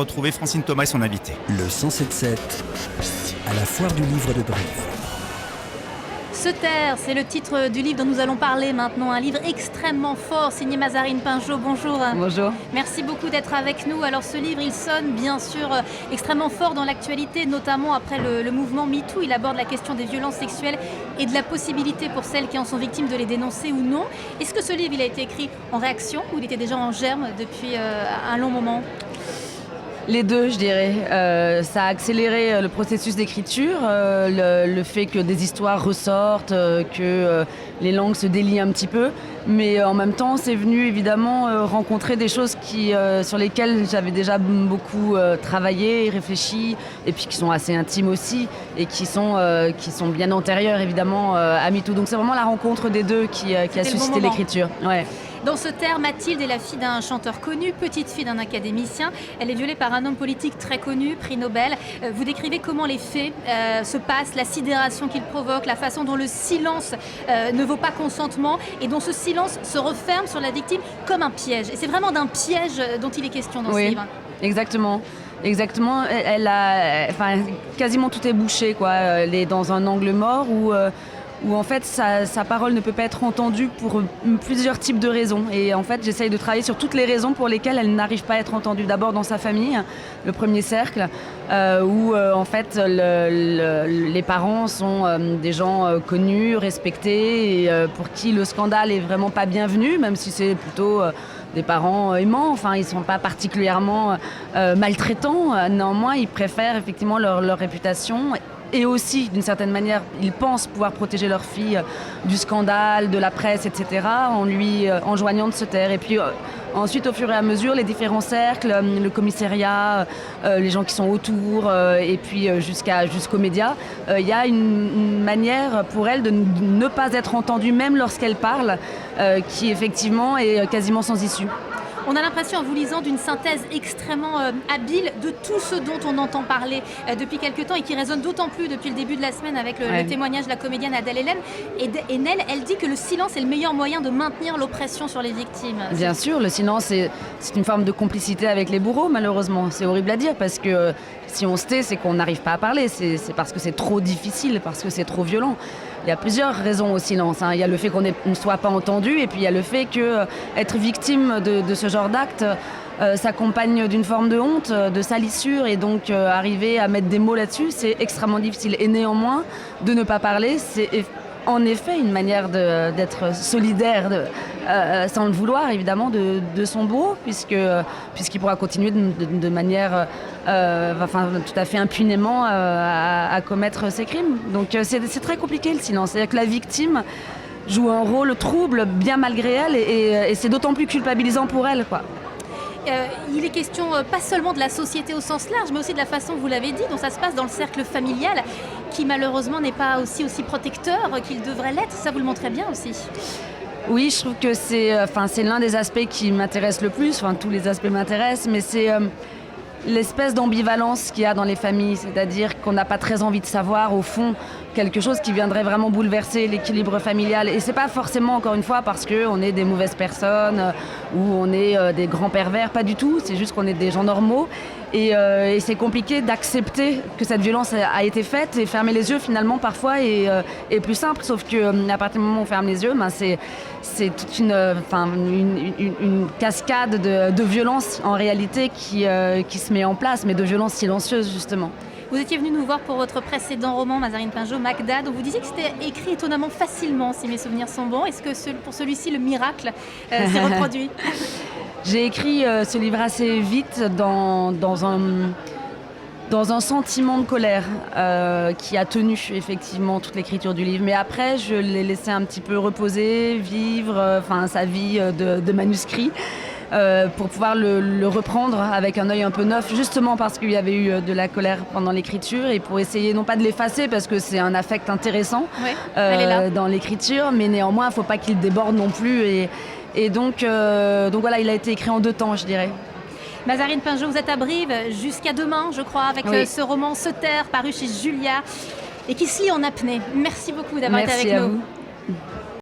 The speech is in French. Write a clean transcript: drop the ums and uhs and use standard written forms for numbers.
Retrouver Francine Thomas et son invité. Le 107.7 à la foire du livre de Brive. Se taire, c'est le titre du livre dont nous allons parler maintenant. Un livre extrêmement fort, signé Mazarine Pinjot. Bonjour. Bonjour. Merci beaucoup d'être avec nous. Alors ce livre, il sonne bien sûr extrêmement fort dans l'actualité, notamment après le mouvement MeToo. Il aborde la question des violences sexuelles et de la possibilité pour celles qui en sont victimes de les dénoncer ou non. Est-ce que ce livre, il a été écrit en réaction ou il était déjà en germe depuis un long moment ? Les deux, je dirais. Ça a accéléré le processus d'écriture, le fait que des histoires ressortent, que les langues se délient un petit peu. Mais en même temps, c'est venu évidemment rencontrer des choses sur lesquelles j'avais déjà beaucoup travaillé, réfléchi, et puis qui sont assez intimes aussi, et qui sont bien antérieures évidemment à MeToo. Donc c'est vraiment la rencontre des deux qui a suscité l'écriture. Ouais. Dans ce terre, Mathilde est la fille d'un chanteur connu, petite fille d'un académicien. Elle est violée par un homme politique très connu, prix Nobel. Vous décrivez comment les faits se passent, la sidération qu'ils provoquent, la façon dont le silence ne vaut pas consentement et dont ce silence se referme sur la victime comme un piège. Et c'est vraiment d'un piège dont il est question dans ce livre. Exactement. Exactement. Quasiment tout est bouché, quoi. Elle est dans un angle mort où en fait sa parole ne peut pas être entendue pour plusieurs types de raisons. Et en fait, j'essaye de travailler sur toutes les raisons pour lesquelles elle n'arrive pas à être entendue. D'abord dans sa famille, le premier cercle, où en fait les parents sont des gens connus, respectés, et pour qui le scandale est vraiment pas bienvenu, même si c'est plutôt des parents aimants. Enfin, ils sont pas particulièrement maltraitants. Néanmoins, ils préfèrent effectivement leur réputation. Et aussi, d'une certaine manière, ils pensent pouvoir protéger leur fille du scandale, de la presse, etc., en lui enjoignant de se taire. Et puis ensuite, au fur et à mesure, les différents cercles, le commissariat, les gens qui sont autour, et puis jusqu'aux médias, il y a une manière pour elle de ne pas être entendue, même lorsqu'elle parle, qui effectivement est quasiment sans issue. On a l'impression, en vous lisant, d'une synthèse extrêmement habile de tout ce dont on entend parler depuis quelque temps et qui résonne d'autant plus depuis le début de la semaine avec le témoignage de la comédienne Adèle Haenel. Et Nel, elle dit que le silence est le meilleur moyen de maintenir l'oppression sur les victimes. Bien sûr, le silence, c'est une forme de complicité avec les bourreaux, malheureusement. C'est horrible à dire parce que si on se tait, c'est qu'on n'arrive pas à parler. C'est parce que c'est trop difficile, parce que c'est trop violent. Il y a plusieurs raisons au silence. Il y a le fait qu'on ne soit pas entendu, et puis il y a le fait qu'être victime de ce genre d'acte s'accompagne d'une forme de honte, de salissure, et donc arriver à mettre des mots là-dessus, c'est extrêmement difficile. Et néanmoins, de ne pas parler, c'est en effet une manière d'être solidaire, sans le vouloir évidemment, de son bourreau, puisqu'il pourra continuer de manière tout à fait impunément à commettre ses crimes. Donc c'est très compliqué le silence. C'est-à-dire que la victime joue un rôle trouble bien malgré elle, et c'est d'autant plus culpabilisant pour elle, quoi. Il est question pas seulement de la société au sens large, mais aussi de la façon, vous l'avez dit, dont ça se passe dans le cercle familial, qui malheureusement n'est pas aussi protecteur qu'il devrait l'être. Ça, vous le montrez bien aussi. Oui, je trouve que c'est l'un des aspects qui m'intéresse le plus. Enfin, tous les aspects m'intéressent, mais c'est l'espèce d'ambivalence qu'il y a dans les familles. C'est-à-dire qu'on n'a pas très envie de savoir, au fond, quelque chose qui viendrait vraiment bouleverser l'équilibre familial. Et c'est pas forcément, encore une fois, parce qu'on est des mauvaises personnes ou on est des grands pervers, pas du tout. C'est juste qu'on est des gens normaux. Et c'est compliqué d'accepter que cette violence a été faite, et fermer les yeux finalement parfois est plus simple, sauf qu'à partir du moment où on ferme les yeux, c'est toute une cascade de violence en réalité qui se met en place, mais de violence silencieuse justement. Vous étiez venu nous voir pour votre précédent roman, Mazarine Pinjot, Magda, dont vous disiez que c'était écrit étonnamment facilement, si mes souvenirs sont bons. Est-ce que pour celui-ci, le miracle s'est reproduit ? J'ai écrit ce livre assez vite dans un sentiment de colère qui a tenu effectivement toute l'écriture du livre. Mais après, je l'ai laissé un petit peu reposer, vivre sa vie de manuscrit. Pour pouvoir le reprendre avec un œil un peu neuf, justement parce qu'il y avait eu de la colère pendant l'écriture, et pour essayer non pas de l'effacer parce que c'est un affect intéressant dans l'écriture, mais néanmoins il ne faut pas qu'il déborde non plus, et donc voilà, il a été écrit en 2 temps, je dirais. Mazarine Pinjot, vous êtes à Brive jusqu'à demain, je crois, avec ce roman Se taire, paru chez Julia et qui se lit en apnée. Merci beaucoup d'avoir été avec nous. Merci à vous.